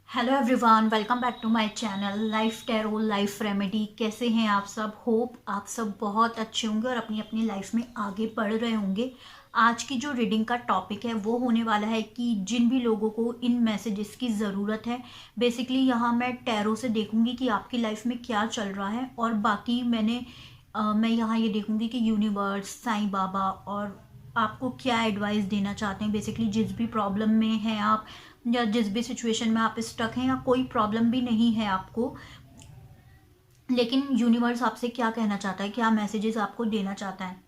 Hello everyone, welcome back to my channel life tarot life remedy. कैसे हैं आप सब? होप आप सब बहुत अच्छे होंगे और अपनी अपनी लाइफ में आगे बढ़ रहे होंगे। आज की जो रीडिंग का टॉपिक है वो होने वाला है कि जिन भी लोगों को इन मैसेजेस की ज़रूरत है, बेसिकली यहाँ मैं टैरो से देखूंगी कि आपकी लाइफ में क्या चल रहा है, और बाकी मैं यहाँ ये देखूंगी कि यूनिवर्स, साईं बाबा और आपको क्या एडवाइस देना चाहते हैं। बेसिकली जिस भी प्रॉब्लम में हैं आप, या जिस भी सिचुएशन में आप स्टक हैं, या कोई प्रॉब्लम भी नहीं है आपको, लेकिन यूनिवर्स आपसे क्या कहना चाहता है, क्या मैसेजेस आपको देना चाहता है।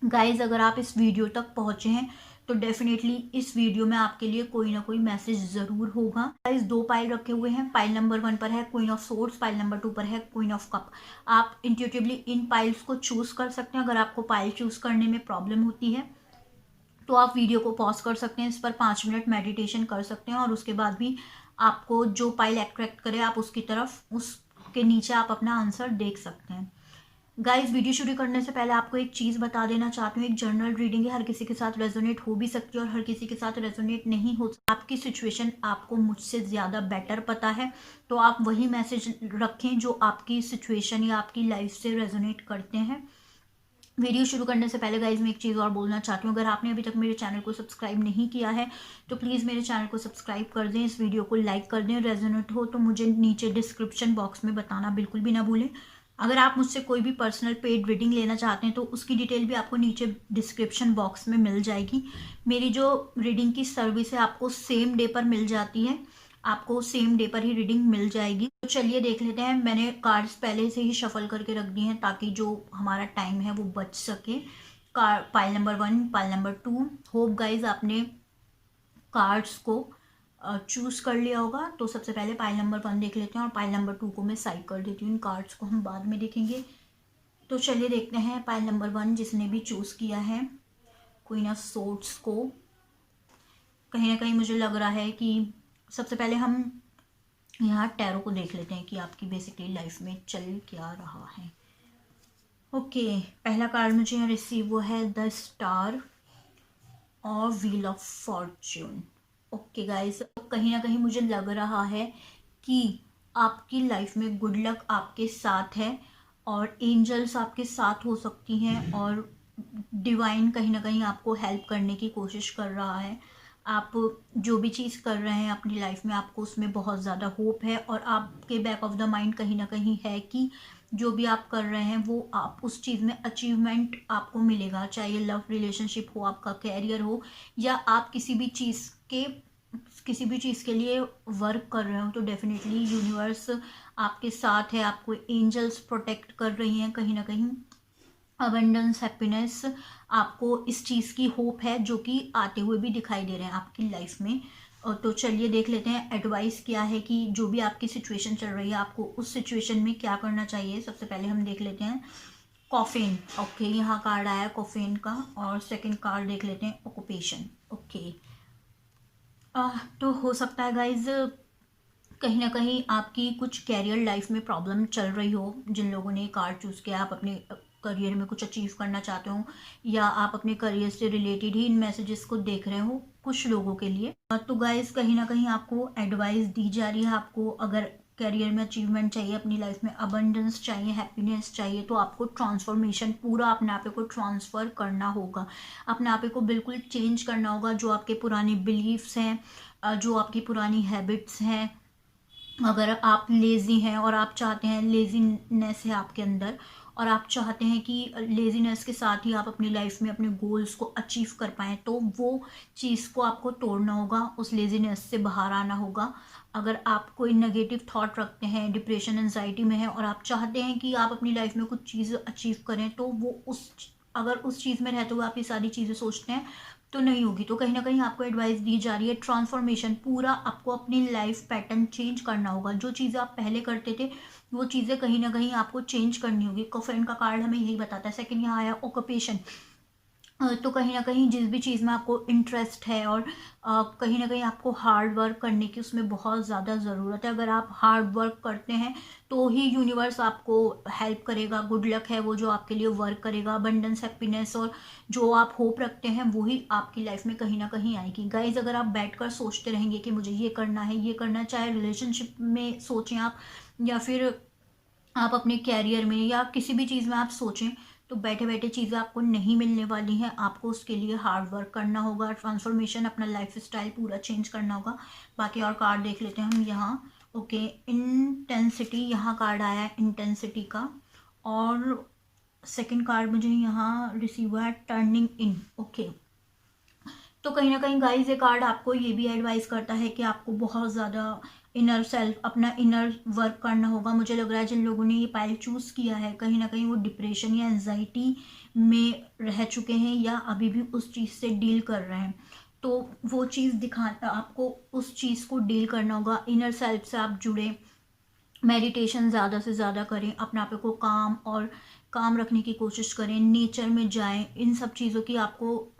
गाइज, अगर आप इस वीडियो तक पहुंचे हैं तो डेफिनेटली इस वीडियो में आपके लिए कोई ना कोई मैसेज ज़रूर होगा। गाइज, दो पाइल रखे हुए हैं। पाइल नंबर 1 पर है queen of swords, pile number 2 पर है क्वीन ऑफ कप। आप इंट्यूटिवली इन पाइल्स को चूज़ कर सकते हैं। अगर आपको पाइल चूज़ करने में प्रॉब्लम होती है तो आप वीडियो को पॉज कर सकते हैं, इस पर 5 मिनट मेडिटेशन कर सकते हैं, और उसके बाद भी आपको जो पाइल अट्रैक्ट करे आप उसकी तरफ, उसके नीचे आप अपना आंसर देख सकते हैं। गाइस, वीडियो शुरू करने से पहले आपको एक चीज़ बता देना चाहती हूँ। एक जनरल रीडिंग है, हर किसी के साथ रेजोनेट हो भी सकती है और हर किसी के साथ रेजोनेट नहीं हो सकती। आपकी सिचुएशन आपको मुझसे ज़्यादा बेटर पता है, तो आप वही मैसेज रखें जो आपकी सिचुएशन या आपकी लाइफ से रेजोनेट करते हैं। वीडियो शुरू करने से पहले गाइज मैं एक चीज़ और बोलना चाहती हूँ। अगर आपने अभी तक मेरे चैनल को सब्सक्राइब नहीं किया है तो प्लीज़ मेरे चैनल को सब्सक्राइब कर दें, इस वीडियो को लाइक कर दें। रेजोनेट हो तो मुझे नीचे डिस्क्रिप्शन बॉक्स में बताना बिल्कुल भी ना भूलें। अगर आप मुझसे कोई भी पर्सनल पेड रीडिंग लेना चाहते हैं तो उसकी डिटेल भी आपको नीचे डिस्क्रिप्शन बॉक्स में मिल जाएगी। मेरी जो रीडिंग की सर्विस है आपको सेम डे पर मिल जाती है, आपको सेम डे पर ही रीडिंग मिल जाएगी। तो चलिए देख लेते हैं। मैंने कार्ड्स पहले से ही शफल करके रख दिए हैं ताकि जो हमारा टाइम है वो बच सके। Pile number 1, pile number 2। Hope guys आपने कार्ड्स को चूज कर लिया होगा। तो सबसे पहले पाइल नंबर 1 देख लेते हैं और पाइल नंबर 2 को मैं साइड कर देती हूँ। इन कार्ड्स को हम बाद में देखेंगे। तो चलिए देखते हैं पाइल नंबर 1 जिसने भी चूज किया है क्वीन ऑफ सोर्ड्स को। कहीं ना कहीं मुझे लग रहा है कि सबसे पहले हम यहाँ टैरो को देख लेते हैं कि आपकी बेसिकली लाइफ में चल क्या रहा है। ओके, पहला कार्ड मुझे यहाँ रिसीव हुआ है द स्टार और wheel of Fortune. Okay guys, कहीं ना कहीं मुझे लग रहा है कि आपकी लाइफ में गुड लक आपके साथ है और एंजल्स आपके साथ हो सकती हैं, और डिवाइन कहीं ना कहीं आपको हेल्प करने की कोशिश कर रहा है। आप जो भी चीज़ कर रहे हैं अपनी लाइफ में आपको उसमें बहुत ज़्यादा होप है, और आपके बैक ऑफ द माइंड कहीं ना कहीं है कि जो भी आप कर रहे हैं वो आप उस चीज़ में अचीवमेंट आपको मिलेगा। चाहे ये लव रिलेशनशिप हो, आपका कैरियर हो, या आप किसी भी चीज़ के लिए वर्क कर रहे हो, तो डेफिनेटली यूनिवर्स आपके साथ है। आपको एंजल्स प्रोटेक्ट कर रही हैं। कहीं ना कहीं अबंडेंस, हैप्पीनेस, आपको इस चीज़ की होप है जो कि आते हुए भी दिखाई दे रहे हैं आपकी लाइफ में। तो चलिए देख लेते हैं एडवाइस क्या है कि जो भी आपकी सिचुएशन चल रही है आपको उस सिचुएशन में क्या करना चाहिए। सबसे पहले हम देख लेते हैं कॉफिन। ओके, यहाँ कार्ड आया है कॉफिन का। और सेकंड कार्ड देख लेते हैं ऑक्यूपेशन। ओके, तो हो सकता है गाइज कहीं ना कहीं आपकी कुछ कैरियर लाइफ में प्रॉब्लम चल रही हो। जिन लोगों ने कार्ड चूज़ किया, आप अपने करियर में कुछ अचीव करना चाहते हो, या आप अपने करियर से रिलेटेड ही इन मैसेजेस को देख रहे हो कुछ लोगों के लिए। तो गाइज कहीं ना कहीं आपको एडवाइस दी जा रही है। आपको अगर करियर में अचीवमेंट चाहिए, अपनी लाइफ में अबंडेंस चाहिए, हैप्पीनेस चाहिए, तो आपको ट्रांसफॉर्मेशन पूरा अपने आप को ट्रांसफ़र करना होगा। अपने आप को बिल्कुल चेंज करना होगा। जो आपके पुराने बिलीव्स हैं, जो आपकी पुरानी हैबिट्स हैं, अगर आप लेज़ी हैं और आप चाहते हैं, लेज़ीनेस है आपके अंदर और आप चाहते हैं कि लेज़ीनेस के साथ ही आप अपनी लाइफ में अपने गोल्स को अचीव कर पाएँ, तो वो चीज़ को आपको तोड़ना होगा, उस लेज़ीनेस से बाहर आना होगा। अगर आप कोई नेगेटिव थॉट रखते हैं, डिप्रेशन, एंजाइटी में हैं और आप चाहते हैं कि आप अपनी लाइफ में कुछ चीज़ अचीव करें, तो वो अगर उस चीज़ में रहते हुए आप ये सारी चीज़ें सोचते हैं तो नहीं होगी। तो कहीं ना कहीं आपको एडवाइस दी जा रही है ट्रांसफॉर्मेशन, पूरा आपको अपनी लाइफ पैटर्न चेंज करना होगा। जो चीज़ें आप पहले करते थे वो चीज़ें कहीं ना कहीं आपको चेंज करनी होगी। कॉफिन का कार्ड हमें यही बताता है। सेकंड यहाँ आया ऑक्यूपेशन। तो कहीं ना कहीं जिस भी चीज़ में आपको इंटरेस्ट है और कहीं ना कहीं आपको हार्ड वर्क करने की उसमें बहुत ज़्यादा ज़रूरत है। अगर आप हार्ड वर्क करते हैं तो ही यूनिवर्स आपको हेल्प करेगा, गुड लक है वो जो आपके लिए वर्क करेगा, अबंडेंस, हैप्पीनेस और जो आप होप रखते हैं वो ही आपकी लाइफ में कहीं ना कहीं आएगी। गाइज, अगर आप बैठकर सोचते रहेंगे कि मुझे ये करना है ये करना है, चाहे रिलेशनशिप में सोचें आप या फिर आप अपने कैरियर में या किसी भी चीज़ में आप सोचें, तो बैठे बैठे चीज़ें आपको नहीं मिलने वाली हैं। आपको उसके लिए हार्ड वर्क करना होगा, ट्रांसफॉर्मेशन, अपना लाइफ स्टाइल पूरा चेंज करना होगा। बाकी और कार्ड देख लेते हैं हम यहाँ। ओके, इंटेंसिटी, यहाँ कार्ड आया है इंटेंसिटी का। और सेकंड कार्ड मुझे यहाँ रिसीव हुआ है टर्निंग इन। ओके, तो कहीं ना कहीं गाइस ये कार्ड आपको ये भी एडवाइस करता है कि आपको बहुत ज़्यादा इनर सेल्फ, अपना इनर वर्क करना होगा। मुझे लग रहा है जिन लोगों ने ये पाइल चूज़ किया है कहीं ना कहीं वो डिप्रेशन या एंजाइटी में रह चुके हैं या अभी भी उस चीज़ से डील कर रहे हैं। तो वो चीज़ दिखाना, आपको उस चीज़ को डील करना होगा। इनर सेल्फ से आप जुड़े, मेडिटेशन ज़्यादा से ज़्यादा करें, अपने आप को काम रखने की कोशिश करें, नेचर में जाएं। इन सब चीज़ों की आपको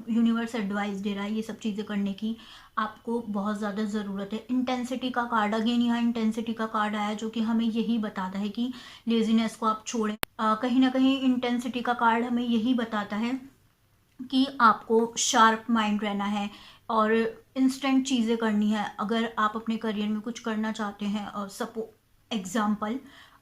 यूनिवर्स एडवाइस दे रहा है, ये सब चीज़ें करने की आपको बहुत ज़्यादा ज़रूरत है। इंटेंसिटी का कार्ड, अगेन यहाँ इंटेंसिटी का कार्ड आया जो कि हमें यही बताता है कि लेजीनेस को आप छोड़ें। कहीं ना कहीं इंटेंसिटी का कार्ड हमें यही बताता है कि आपको शार्प माइंड रहना है और इंस्टेंट चीज़ें करनी है। अगर आप अपने करियर में कुछ करना चाहते हैं, सपो एग्जाम्पल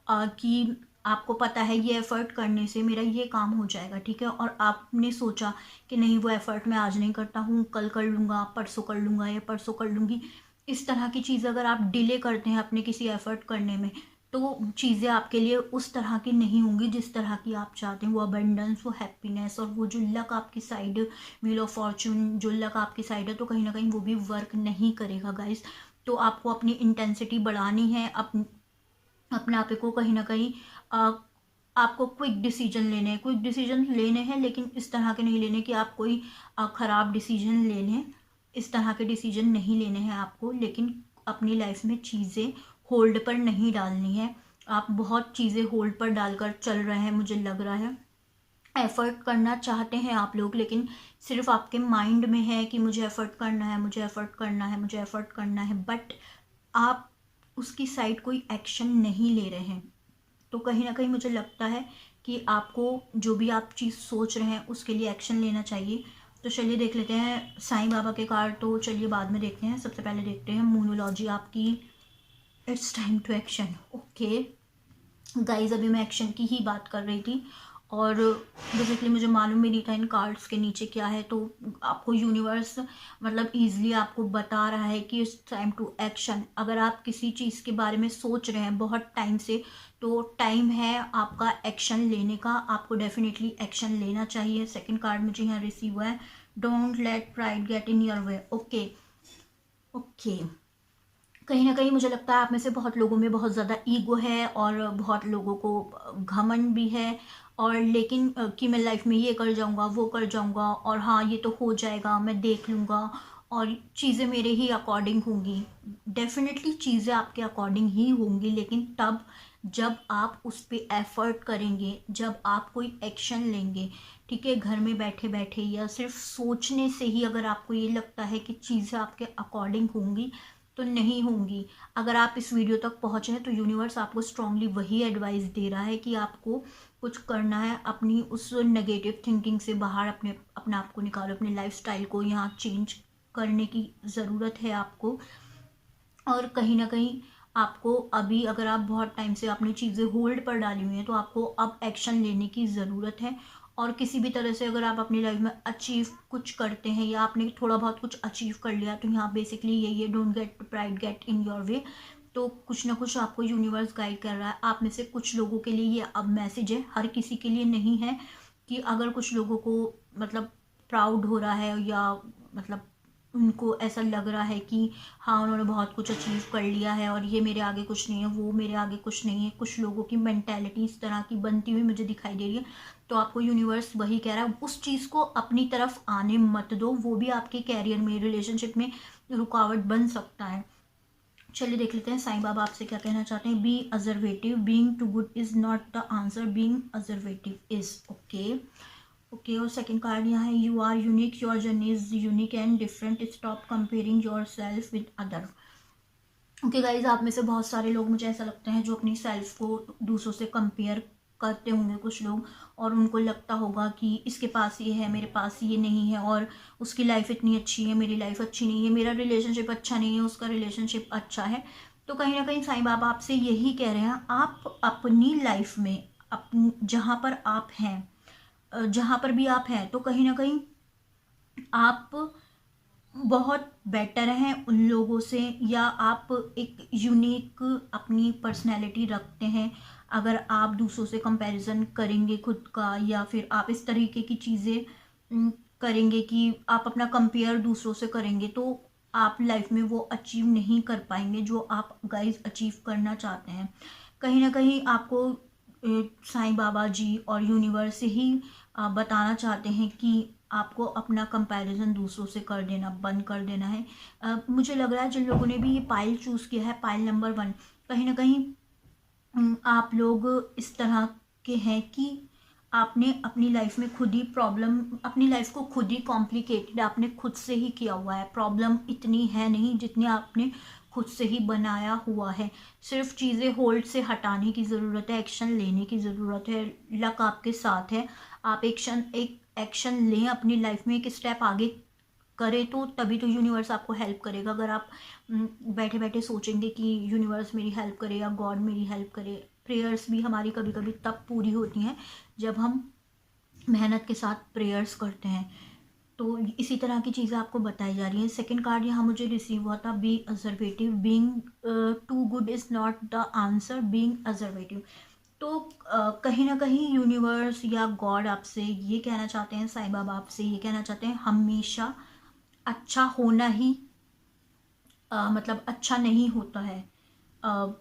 कि आपको पता है ये एफर्ट करने से मेरा ये काम हो जाएगा, ठीक है, और आपने सोचा कि नहीं वो एफर्ट मैं आज नहीं करता हूँ, कल कर लूँगा, परसों कर लूँगा या परसों कर लूँगी। इस तरह की चीज़ अगर आप डिले करते हैं अपने किसी एफर्ट करने में, तो चीज़ें आपके लिए उस तरह की नहीं होंगी जिस तरह की आप चाहते हैं। वो अबंडेंस, वो हैप्पीनेस और वो जो लक आपकी साइड, व्हील ऑफ फॉर्चून, जो लक आपकी साइड है, तो कहीं ना कहीं वो भी वर्क नहीं करेगा गाइस। तो आपको अपनी इंटेंसिटी बढ़ानी है, अपने आप को कहीं ना कहीं आपको क्विक डिसीजन लेने हैं, क्विक डिसीजन लेने हैं, लेकिन इस तरह के नहीं लेने कि आप कोई ख़राब डिसीजन ले लें। इस तरह के डिसीजन नहीं लेने हैं आपको, लेकिन अपनी लाइफ में चीज़ें होल्ड पर नहीं डालनी है। आप बहुत चीज़ें होल्ड पर डालकर चल रहे हैं, मुझे लग रहा है। एफ़र्ट करना चाहते हैं आप लोग, लेकिन सिर्फ आपके माइंड में है कि मुझे एफ़र्ट करना है, मुझे एफ़र्ट करना है, मुझे एफ़र्ट करना है, बट आप उसकी साइड कोई एक्शन नहीं ले रहे हैं। तो कहीं ना कहीं मुझे लगता है कि आपको जो भी आप चीज़ सोच रहे हैं उसके लिए एक्शन लेना चाहिए। तो चलिए देख लेते हैं साईं बाबा के कार्ड, तो चलिए बाद में देखते हैं। सबसे पहले देखते हैं मूनोलॉजी आपकी, it's time to action. Okay guys, अभी मैं एक्शन की ही बात कर रही थी और बेसिकली मुझे मालूम भी नहीं था इन कार्ड्स के नीचे क्या है। तो आपको यूनिवर्स मतलब ईजिली आपको बता रहा है कि इट्स टाइम टू एक्शन। अगर आप किसी चीज़ के बारे में सोच रहे हैं बहुत टाइम से, तो टाइम है आपका एक्शन लेने का, आपको डेफिनेटली एक्शन लेना चाहिए। सेकंड कार्ड मुझे यहाँ रिसीव हुआ है, don't let pride get in your way. Okay okay, कहीं ना कहीं मुझे लगता है आप में से बहुत लोगों में बहुत ज़्यादा ईगो है और बहुत लोगों को घमंड भी है, और लेकिन कि मैं लाइफ में ये कर जाऊंगा, वो कर जाऊंगा, और हाँ ये तो हो जाएगा, मैं देख लूँगा और चीज़ें मेरे ही अकॉर्डिंग होंगी। डेफिनेटली चीज़ें आपके अकॉर्डिंग ही होंगी, लेकिन तब जब आप उस पर एफर्ट करेंगे, जब आप कोई एक्शन लेंगे, ठीक है। घर में बैठे बैठे या सिर्फ सोचने से ही अगर आपको ये लगता है कि चीज़ें आपके अकॉर्डिंग होंगी, तो नहीं होंगी। अगर आप इस वीडियो तक पहुँचे हैं तो यूनिवर्स आपको स्ट्रांगली वही एडवाइस दे रहा है कि आपको कुछ करना है, अपनी उस नेगेटिव थिंकिंग से बाहर अपने आप को निकालो, अपने लाइफस्टाइल को यहाँ चेंज करने की ज़रूरत है आपको। और कहीं ना कहीं आपको अभी, अगर आप बहुत टाइम से आपने चीज़ें होल्ड पर डाली हुई हैं, तो आपको अब एक्शन लेने की ज़रूरत है। और किसी भी तरह से अगर आप अपनी लाइफ में अचीव कुछ करते हैं या आपने थोड़ा बहुत कुछ अचीव कर लिया, तो यहाँ बेसिकली यही है, don't get pride get in your way. तो कुछ ना कुछ आपको यूनिवर्स गाइड कर रहा है। आप में से कुछ लोगों के लिए ये अब मैसेज है, हर किसी के लिए नहीं है। कि अगर कुछ लोगों को मतलब प्राउड हो रहा है या मतलब उनको ऐसा लग रहा है कि हाँ उन्होंने बहुत कुछ अचीव कर लिया है और ये मेरे आगे कुछ नहीं है, वो मेरे आगे कुछ नहीं है, कुछ लोगों की मेंटेलिटी इस तरह की बनती हुई मुझे दिखाई दे रही है, तो आपको यूनिवर्स वही कह रहा है, उस चीज़ को अपनी तरफ आने मत दो। वो भी आपके कैरियर में, रिलेशनशिप में रुकावट बन सकता है। चलिए देख लेते हैं साईं बाबा आपसे क्या कहना चाहते हैं। Be अजर्वेटिव, being too good is not the answer, being observative is. Okay okay, और सेकंड कार्ड यहाँ है, you are unique, your journey is unique and different, stop comparing yourself with other. Okay guys, आप में से बहुत सारे लोग, मुझे ऐसा लगता है, जो अपनी सेल्फ को दूसरों से कंपेयर करते होंगे कुछ लोग, और उनको लगता होगा कि इसके पास ये है, मेरे पास ये नहीं है, और उसकी लाइफ इतनी अच्छी है, मेरी लाइफ अच्छी नहीं है, मेरा रिलेशनशिप अच्छा नहीं है, उसका रिलेशनशिप अच्छा है। तो कहीं ना कहीं साईं बाबा आपसे यही कह रहे हैं, आप अपनी लाइफ में, अपनी जहाँ पर आप हैं, जहाँ पर भी आप हैं, तो कहीं ना कहीं आप बहुत बेटर हैं उन लोगों से, या आप एक यूनिक अपनी पर्सनैलिटी रखते हैं। अगर आप दूसरों से कंपैरिजन करेंगे खुद का, या फिर आप इस तरीके की चीज़ें करेंगे कि आप अपना कंपेयर दूसरों से करेंगे, तो आप लाइफ में वो अचीव नहीं कर पाएंगे जो आप गाइस अचीव करना चाहते हैं। कहीं ना कहीं आपको साईं बाबा जी और यूनिवर्स ही बताना चाहते हैं कि आपको अपना कंपैरिजन दूसरों से कर देना बंद कर देना है। मुझे लग रहा है जिन लोगों ने भी ये पाइल चूज़ किया है, पाइल नंबर 1, कहीं ना कहीं आप लोग इस तरह के हैं कि आपने अपनी लाइफ में खुद ही प्रॉब्लम, अपनी लाइफ को खुद ही कॉम्प्लिकेटेड आपने खुद से ही किया हुआ है। प्रॉब्लम इतनी है नहीं जितनी आपने खुद से ही बनाया हुआ है। सिर्फ चीज़ें होल्ड से हटाने की ज़रूरत है, एक्शन लेने की ज़रूरत है। लक आपके साथ है, आप एक एक्शन लें अपनी लाइफ में, एक स्टेप आगे करें, तो तभी तो यूनिवर्स आपको हेल्प करेगा। अगर आप बैठे बैठे सोचेंगे कि यूनिवर्स मेरी हेल्प करे या गॉड मेरी हेल्प करे, प्रेयर्स भी हमारी कभी कभी तब पूरी होती हैं जब हम मेहनत के साथ प्रेयर्स करते हैं। तो इसी तरह की चीज़ें आपको बताई जा रही हैं। सेकंड कार्ड यहाँ मुझे रिसीव हुआ था, be अजर्वेटिव, being too good is not the answer, being assertive. तो कहीं ना कहीं यूनिवर्स या गॉड आपसे ये कहना चाहते हैं, साईं बाबा आपसे ये कहना चाहते हैं, हमेशा अच्छा होना ही मतलब अच्छा नहीं होता है। अ,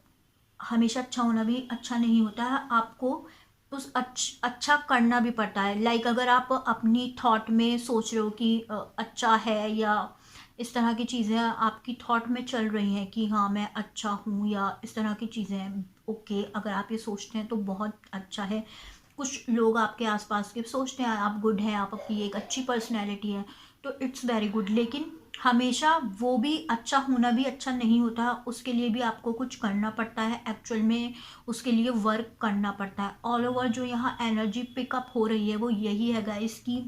हमेशा अच्छा होना भी अच्छा नहीं होता है, आपको उस अच्छा करना भी पड़ता है। लाइक अगर आप अपनी थॉट में सोच रहे हो कि अच्छा है, या इस तरह की चीज़ें आपकी थॉट में चल रही हैं कि हाँ मैं अच्छा हूँ, या इस तरह की चीज़ें हैं, ओके, अगर आप ये सोचते हैं तो बहुत अच्छा है। कुछ लोग आपके आसपास के सोचते हैं आप गुड हैं, आप अपनी एक अच्छी पर्सनैलिटी है, तो इट्स वेरी गुड। लेकिन हमेशा वो भी अच्छा होना भी अच्छा नहीं होता, उसके लिए भी आपको कुछ करना पड़ता है एक्चुअल में, उसके लिए वर्क करना पड़ता है। ऑल ओवर जो यहाँ एनर्जी पिकअप हो रही है वो यही है गाइस कि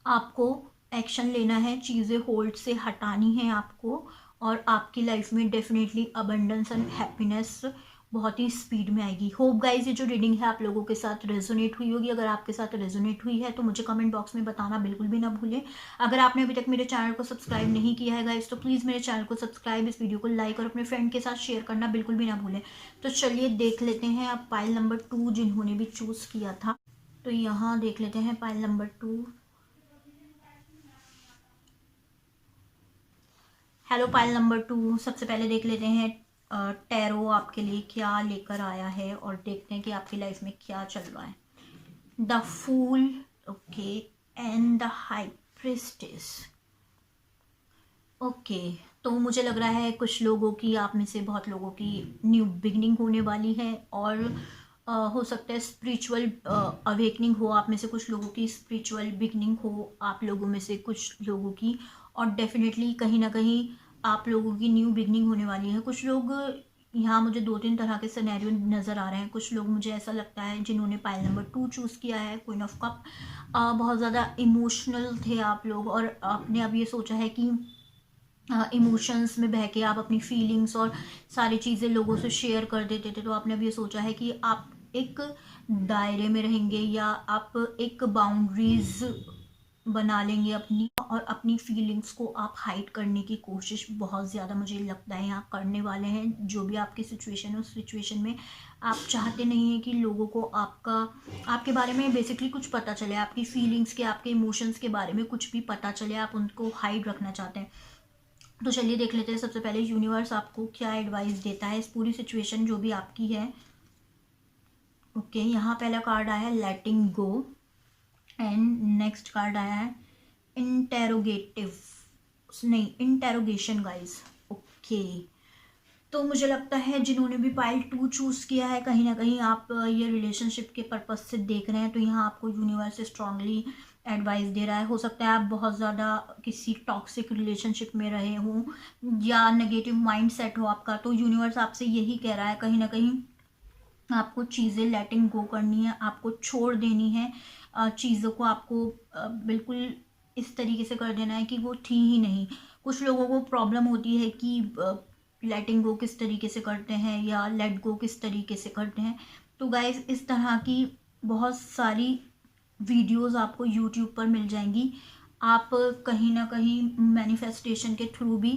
आपको एक्शन लेना है, चीज़ें होल्ड से हटानी है आपको, और आपकी लाइफ में डेफिनेटली अबंडेंस एंड हैप्पीनेस बहुत ही स्पीड में आएगी। होप गाइज ये जो रीडिंग है आप लोगों के साथ रेजोनेट हुई होगी। अगर आपके साथ रेजोनेट हुई है तो मुझे कमेंट बॉक्स में बताना बिल्कुल भी ना भूलें। अगर आपने अभी तक मेरे चैनल को सब्सक्राइब नहीं किया है गाइज, तो प्लीज़ मेरे चैनल को सब्सक्राइब, इस वीडियो को लाइक और अपने फ्रेंड के साथ शेयर करना बिल्कुल भी ना भूलें। तो चलिए देख लेते हैं अब पाइल नंबर 2 जिन्होंने भी चूज़ किया था। तो यहाँ देख लेते हैं pile number 2। Hello pile number 2, सबसे पहले देख लेते हैं टैरो आपके लिए क्या लेकर आया है, और देखते हैं कि आपकी लाइफ में क्या चल रहा है। The fool, okay, and the high priestess. Okay, तो मुझे लग रहा है कुछ लोगों की, आप में से बहुत लोगों की न्यू बिगनिंग होने वाली है, और हो सकता है स्पिरिचुअल अवेकनिंग हो, आप में से कुछ लोगों की स्पिरिचुअल बिगनिंग हो, आप लोगों में से कुछ लोगों की, और डेफिनेटली कहीं ना कहीं आप लोगों की न्यू बिगनिंग होने वाली है। कुछ लोग, यहाँ मुझे 2-3 तरह के सिनेरियो नज़र आ रहे हैं। कुछ लोग मुझे ऐसा लगता है जिन्होंने पाइल नंबर 2 चूज़ किया है, क्वीन ऑफ कप, बहुत ज़्यादा इमोशनल थे आप लोग, और आपने अब ये सोचा है कि इमोशंस में बह के आप अपनी फीलिंग्स और सारी चीज़ें लोगों से शेयर कर देते थे। तो आपने अब ये सोचा है कि आप एक दायरे में रहेंगे, या आप एक बाउंड्रीज बना लेंगे अपनी, और अपनी फीलिंग्स को आप हाइड करने की कोशिश बहुत ज़्यादा मुझे लगता है यहाँ करने वाले हैं। जो भी आपकी सिचुएशन है उस सिचुएशन में आप चाहते नहीं हैं कि लोगों को आपके बारे में बेसिकली कुछ पता चले, आपकी फीलिंग्स के, आपके इमोशंस के बारे में कुछ भी पता चले, आप उनको हाइड रखना चाहते हैं। तो चलिए देख लेते हैं सबसे पहले यूनिवर्स आपको क्या एडवाइस देता है इस पूरी सिचुएशन जो भी आपकी है। ओके, यहाँ पहला कार्ड आया है लेटिंग गो, एंड नेक्स्ट कार्ड आया है इंटेरोगेटिव, नहीं इंटेरोगेशन गाइस। ओके, तो मुझे लगता है जिन्होंने भी पाइल 2 चूज़ किया है, कहीं ना कहीं आप ये रिलेशनशिप के पर्पस से देख रहे हैं, तो यहाँ आपको यूनिवर्स स्ट्रांगली एडवाइस दे रहा है। हो सकता है आप बहुत ज़्यादा किसी टॉक्सिक रिलेशनशिप में रहे हों या नेगेटिव माइंड सेट हो आपका, तो यूनिवर्स आपसे यही कह रहा है कहीं ना कहीं आपको चीज़ें लेटिंग गो करनी है, आपको छोड़ देनी है, चीज़ों को आपको बिल्कुल इस तरीके से कर देना है कि वो थी ही नहीं। कुछ लोगों को प्रॉब्लम होती है कि लेटिंग गो किस तरीके से करते हैं या लेट गो किस तरीके से करते हैं। तो गाइज इस तरह की बहुत सारी वीडियोस आपको यूट्यूब पर मिल जाएंगी। आप कहीं ना कहीं मैनिफेस्टेशन के थ्रू भी,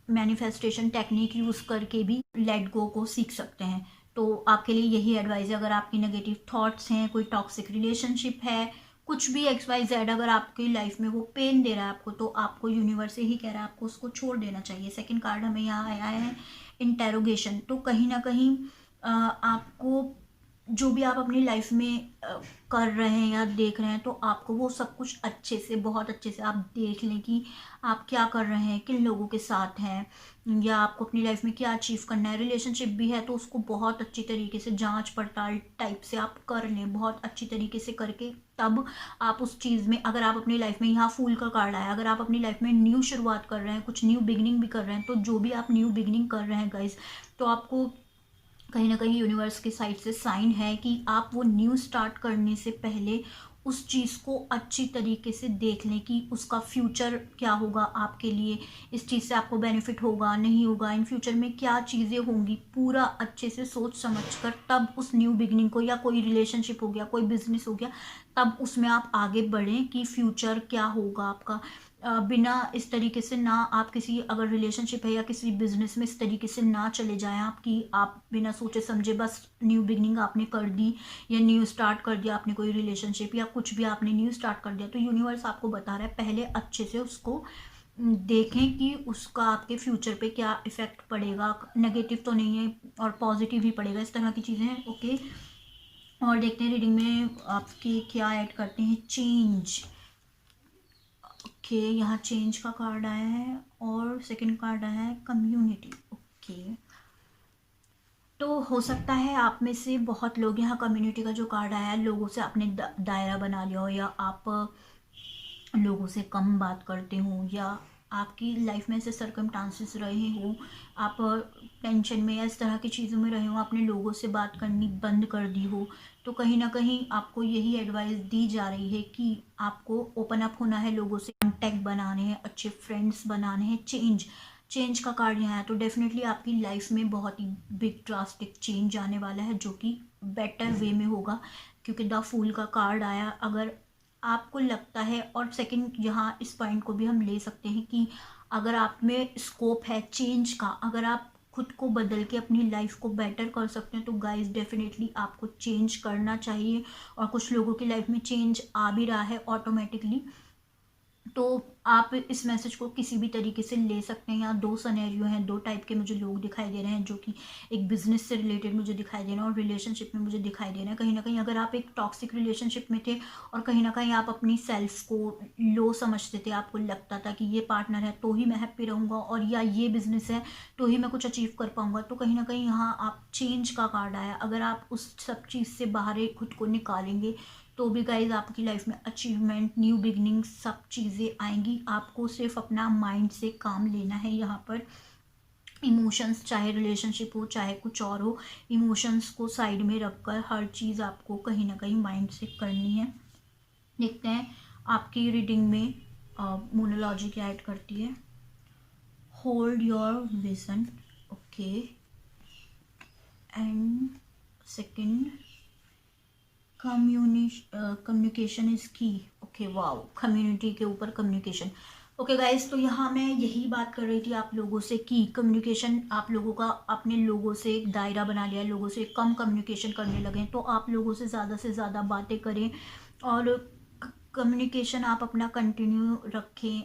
मैनिफेस्टेशन टेक्निक यूज़ करके भी लेट गो को सीख सकते हैं। तो आपके लिए यही एडवाइस है, अगर आपकी नेगेटिव थॉट्स हैं, कोई टॉक्सिक रिलेशनशिप है, कुछ भी XYZ अगर आपकी लाइफ में वो पेन दे रहा है आपको, तो आपको यूनिवर्स से ही कह रहा है आपको उसको छोड़ देना चाहिए। सेकंड कार्ड हमें यहाँ आया है इंटेरोगेशन। तो कहीं ना कहीं आपको जो भी आप अपनी लाइफ में कर रहे हैं या देख रहे हैं, तो आपको वो सब कुछ अच्छे से, बहुत अच्छे से आप देख लें कि आप क्या कर रहे हैं, किन लोगों के साथ हैं, या आपको अपनी लाइफ में क्या अचीव करना है। रिलेशनशिप भी है तो उसको बहुत अच्छी तरीके से जांच पड़ताल टाइप से आप कर लें, बहुत अच्छी तरीके से करके तब आप उस चीज़ में, अगर आप अपनी लाइफ में, यहाँ फूल का कार्ड आया, अगर आप अपनी लाइफ में न्यू शुरुआत कर रहे हैं, कुछ न्यू बिगनिंग भी कर रहे हैं, तो जो भी आप न्यू बिगनिंग कर रहे हैं गाइज, तो आपको कहीं ना कहीं यूनिवर्स की साइड से साइन है कि आप वो न्यू स्टार्ट करने से पहले उस चीज़ को अच्छी तरीके से देख लें कि उसका फ्यूचर क्या होगा आपके लिए, इस चीज़ से आपको बेनिफिट होगा नहीं होगा, इन फ्यूचर में क्या चीज़ें होंगी, पूरा अच्छे से सोच समझ कर तब उस न्यू बिगनिंग को, या कोई रिलेशनशिप हो गया, कोई बिजनेस हो गया, तब उसमें आप आगे बढ़ें कि फ्यूचर क्या होगा आपका। बिना इस तरीके से ना आप किसी, अगर रिलेशनशिप है या किसी बिजनेस में, इस तरीके से ना चले जाएं आपकी, आप बिना सोचे समझे बस न्यू बिगनिंग आपने कर दी या न्यू स्टार्ट कर दिया आपने, कोई रिलेशनशिप या कुछ भी आपने न्यू स्टार्ट कर दिया, तो यूनिवर्स आपको बता रहा है पहले अच्छे से उसको देखें कि उसका आपके फ्यूचर पे क्या इफेक्ट पड़ेगा, नेगेटिव तो नहीं है और पॉजिटिव ही पड़ेगा, इस तरह की चीज़ें हैं। ओके, और देखते हैं रीडिंग में आपके क्या ऐड करते हैं। चेंज। ओके, यहाँ चेंज का कार्ड आया है और सेकंड कार्ड आया है कम्युनिटी। ओके, तो हो सकता है आप में से बहुत लोग, यहाँ कम्युनिटी का जो कार्ड आया है, लोगों से आपने दायरा बना लिया हो, या आप लोगों से कम बात करते हो, या आपकी लाइफ में ऐसे सर्कमस्टांसेस रहे हो, आप टेंशन में या इस तरह की चीज़ों में रहे हो, आपने लोगों से बात करनी बंद कर दी हो, तो कहीं ना कहीं आपको यही एडवाइस दी जा रही है कि आपको ओपन अप होना है, लोगों से कॉन्टैक्ट बनाने हैं, अच्छे फ्रेंड्स बनाने हैं। चेंज का कार्ड यहाँ है, तो डेफिनेटली आपकी लाइफ में बहुत ही बिग ड्रास्टिक चेंज आने वाला है, जो कि बेटर वे में होगा, क्योंकि द फूल का कार्ड आया। अगर आपको लगता है, और सेकंड यहाँ इस पॉइंट को भी हम ले सकते हैं कि अगर आप में स्कोप है चेंज का, अगर आप खुद को बदल के अपनी लाइफ को बेटर कर सकते हैं, तो गाइस डेफिनेटली आपको चेंज करना चाहिए। और कुछ लोगों की लाइफ में चेंज आ भी रहा है ऑटोमेटिकली, तो आप इस मैसेज को किसी भी तरीके से ले सकते हैं। यहाँ दो सिनेरियो हैं, दो टाइप के मुझे लोग दिखाई दे रहे हैं, जो कि एक बिजनेस से रिलेटेड मुझे दिखाई दे रहे हैं और रिलेशनशिप में मुझे दिखाई दे रहे हैं। कहीं ना कहीं अगर आप एक टॉक्सिक रिलेशनशिप में थे और कहीं ना कहीं आप अपनी सेल्फ को लो समझते थे, आपको लगता था कि ये पार्टनर है तो ही मैं हैप्पी रहूँगा, और या ये बिजनेस है तो ही मैं कुछ अचीव कर पाऊँगा, तो कहीं ना कहीं यहाँ आप चेंज का कार्ड आया। अगर आप उस सब चीज़ से बाहर खुद को निकालेंगे, तो भी गाइज आपकी लाइफ में अचीवमेंट, न्यू बिगनिंग, सब चीज़ें आएंगी। आपको सिर्फ अपना माइंड से काम लेना है। यहाँ पर इमोशंस, चाहे रिलेशनशिप हो चाहे कुछ और हो, इमोशंस को साइड में रखकर हर चीज़ आपको कहीं ना कहीं माइंड से करनी है। देखते हैं आपकी रीडिंग में मोनोलॉजी क्या ऐड करती है। Hold your vision. Okay, and second, communication is की। ओके, वाओ, कम्युनिटी के ऊपर कम्युनिकेशन। ओके गाइज, तो यहाँ मैं यही बात कर रही थी आप लोगों से कि कम्युनिकेशन, आप लोगों का अपने लोगों से एक दायरा बना लिया है, लोगों से कम कम्युनिकेशन करने लगे, तो आप लोगों से ज़्यादा बातें करें और कम्युनिकेशन आप अपना कंटिन्यू रखें।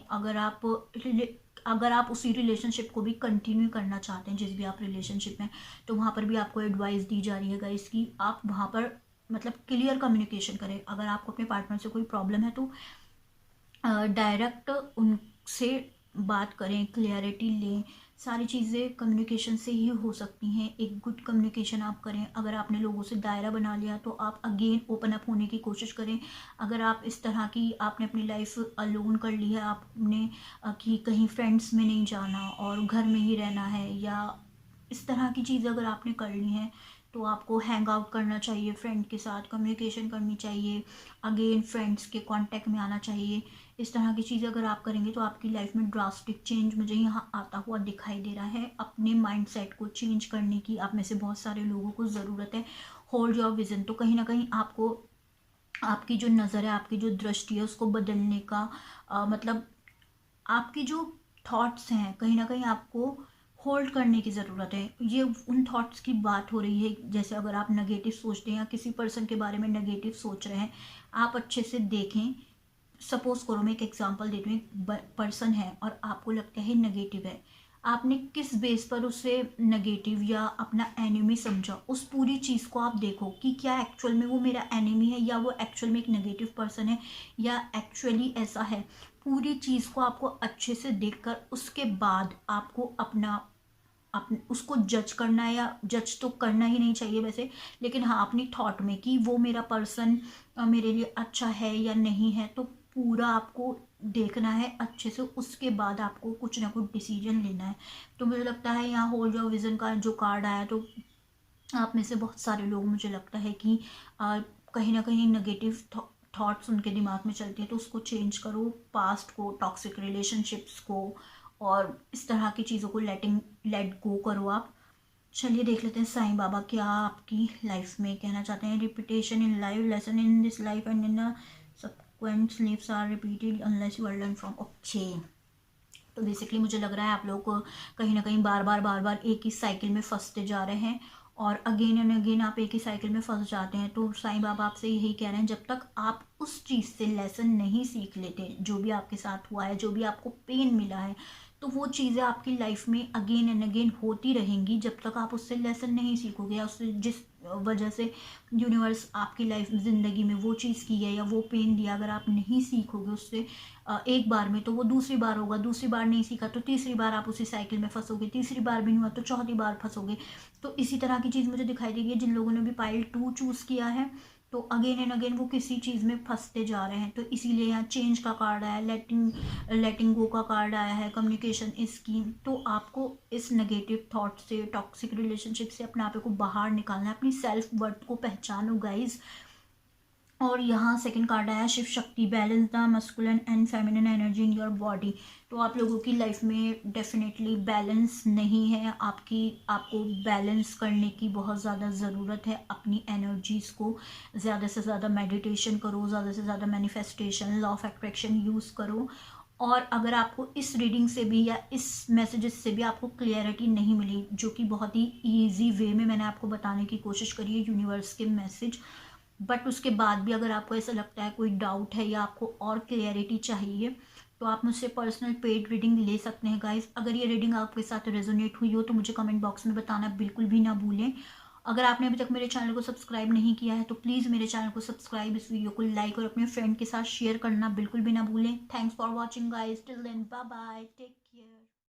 अगर आप उसी रिलेशनशिप को भी कंटिन्यू करना चाहते हैं, जिस भी आप रिलेशनशिप में, तो वहाँ पर भी आपको एडवाइस दी जा रही है गाइस कि आप वहाँ पर मतलब क्लियर कम्युनिकेशन करें। अगर आपको अपने पार्टनर से कोई प्रॉब्लम है तो डायरेक्ट उनसे बात करें, क्लियरिटी लें, सारी चीज़ें कम्युनिकेशन से ही हो सकती हैं। एक गुड कम्युनिकेशन आप करें। अगर आपने लोगों से दायरा बना लिया तो आप अगेन ओपन अप होने की कोशिश करें। अगर आप इस तरह की आपने अपनी लाइफ अलोन कर ली है, आपने कि कहीं फ्रेंड्स में नहीं जाना और घर में ही रहना है, या इस तरह की चीज़ अगर आपने कर ली हैं, तो आपको हैंग आउट करना चाहिए, फ्रेंड के साथ कम्युनिकेशन करनी चाहिए, अगेन फ्रेंड्स के कांटेक्ट में आना चाहिए। इस तरह की चीज़ अगर आप करेंगे तो आपकी लाइफ में ड्रास्टिक चेंज मुझे यहाँ आता हुआ दिखाई दे रहा है। अपने माइंडसेट को चेंज करने की आप में से बहुत सारे लोगों को ज़रूरत है। Hold your vision. तो कहीं ना कहीं आपको आपकी जो नज़र है, आपकी जो दृष्टि है, उसको बदलने का मतलब आपकी जो थॉट्स हैं, कहीं ना कहीं आपको होल्ड करने की ज़रूरत है। ये उन थॉट्स की बात हो रही है, जैसे अगर आप नेगेटिव सोचते हैं या किसी पर्सन के बारे में नेगेटिव सोच रहे हैं, आप अच्छे से देखें। सपोज करो, मैं एक एग्जांपल देती हूँ, एक पर्सन है और आपको लगता है नेगेटिव है, आपने किस बेस पर उसे नेगेटिव या अपना एनिमी समझा, उस पूरी चीज़ को आप देखो कि क्या एक्चुअल में वो मेरा एनिमी है, या वो एक्चुअल में एक नेगेटिव पर्सन है, या एक्चुअली ऐसा है। पूरी चीज़ को आपको अच्छे से देखकर उसके बाद आपको उसको जज करना है, या जज तो करना ही नहीं चाहिए वैसे, लेकिन हाँ अपनी थॉट में कि वो मेरा पर्सन मेरे लिए अच्छा है या नहीं है, तो पूरा आपको देखना है अच्छे से, उसके बाद आपको कुछ ना कुछ डिसीजन लेना है। तो मुझे लगता है यहाँ होल्ड योर विजन का जो कार्ड आया, तो आप में से बहुत सारे लोग, मुझे लगता है कि कहीं ना कहीं नेगेटिव थॉट्स उनके दिमाग में चलती हैं, तो उसको चेंज करो। पास्ट को, टॉक्सिक रिलेशनशिप्स को और इस तरह की चीज़ों को लेट गो करो आप। चलिए देख लेते हैं साईं बाबा क्या आपकी लाइफ में कहना चाहते हैं। Repetition in life, lesson in this life and in subsequent lifes are repeated unless you are learn from. Okay, तो बेसिकली मुझे लग रहा है आप लोग को कहीं ना कहीं बार बार एक ही साइकिल में फंसते जा रहे हैं, और अगेन एंड अगेन आप एक ही साइकिल में फंस जाते हैं। तो साईं बाबा आपसे यही कह रहे हैं, जब तक आप उस चीज़ से लेसन नहीं सीख लेते, जो भी आपके साथ हुआ है, जो भी आपको पेन मिला है, तो वो चीज़ें आपकी लाइफ में अगेन एंड अगेन होती रहेंगी जब तक आप उससे लेसन नहीं सीखोगे, या उससे जिस वजह से यूनिवर्स आपकी लाइफ ज़िंदगी में वो चीज़ की है या वो पेन दिया, अगर आप नहीं सीखोगे उससे एक बार में, तो वो दूसरी बार होगा, दूसरी बार नहीं सीखा तो तीसरी बार आप उसी साइकिल में फंसोगे, तीसरी बार भी नहीं हुआ तो चौथी बार फंसोगे। तो इसी तरह की चीज़ मुझे दिखाई देगी है। जिन लोगों ने भी पाइल 2 चूज़ किया है, तो अगेन एंड अगेन वो किसी चीज़ में फंसते जा रहे हैं, तो इसीलिए यहाँ चेंज का कार्ड आया, लेटिंग गो का कार्ड आया है, कम्युनिकेशन स्कीम। तो आपको इस नेगेटिव थॉट से, टॉक्सिक रिलेशनशिप से अपने आप को बाहर निकालना है। अपनी सेल्फ वर्थ को पहचानो गाइज। और यहाँ सेकंड कार्ड आया Shiv Shakti, balance the masculine and feminine energy in your body. तो आप लोगों की लाइफ में डेफिनेटली बैलेंस नहीं है, आपको बैलेंस करने की बहुत ज़्यादा ज़रूरत है। अपनी एनर्जीज़ को ज़्यादा से ज़्यादा मेडिटेशन करो, ज़्यादा से ज़्यादा manifestation, law of attraction use करो। और अगर आपको इस रीडिंग से भी या इस मैसेजेस से भी आपको क्लियरिटी नहीं मिली, जो कि बहुत ही ईजी वे में मैंने आपको बताने की कोशिश करी है यूनिवर्स के मैसेज, बट उसके बाद भी अगर आपको ऐसा लगता है कोई डाउट है या आपको और क्लियरिटी चाहिए, तो आप मुझसे पर्सनल पेड रीडिंग ले सकते हैं गाइस। अगर ये रीडिंग आपके साथ रेजोनेट हुई हो तो मुझे कमेंट बॉक्स में बताना बिल्कुल भी ना भूलें। अगर आपने अभी तक मेरे चैनल को सब्सक्राइब नहीं किया है तो प्लीज़ मेरे चैनल को सब्सक्राइब, इस वीडियो को लाइक और अपने फ्रेंड के साथ शेयर करना बिल्कुल भी ना भूलें। Thanks for watching guys, till then bye bye, take